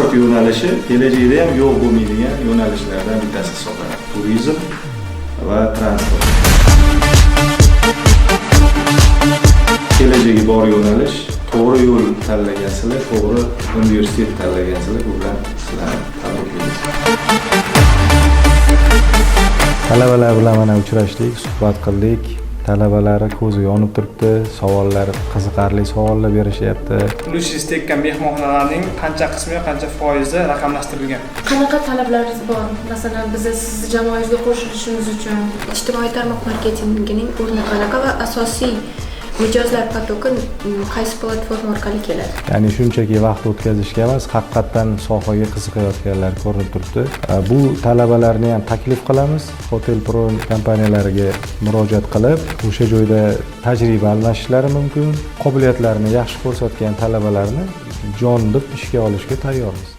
eksport yo'nalishi kelajakda ham yo'q bo'lmaydigan yo'nalishlardan bittasi hisoblanadi. Turizm va transport. Kelajagi bor yo'nalish, to'g'ri yo'l tanlagansizlar, to'g'ri universitet tanlagansizlar, bu bilan sizlarni tabriklaymiz. Talabalar bilan mana uchrashdik, suhbat qildik. Talabalari ko'zi yonib turibdi, savollar, qiziqarli savollar berishyapti. Lucis tekkan mehmonxonalarning qancha qismi, qancha foizi raqamlashtirilgan? Qanaqa talablaringiz bor? Masalan, biz sizni jamoangizga qo'shilishimiz uchun ijtimoiy tarmoq marketingining o'rni qanaqa va asosiy mijozlar potoki qaysi platforma orqali keladi? Ya'ni shunchaki vaqt o'tkazishga emas, haqiqatan sohaga qiziqayotganlar ko'rinib turibdi. Bu talabalarni ham taklif qilamiz. Hotel Pro kompaniyalariga murojaat qilib, o'sha joyda tajriba almashishlari mumkin. Qobiliyatlarini yaxshi ko'rsatgan talabalarni jon deb ishga olishga tayyormiz.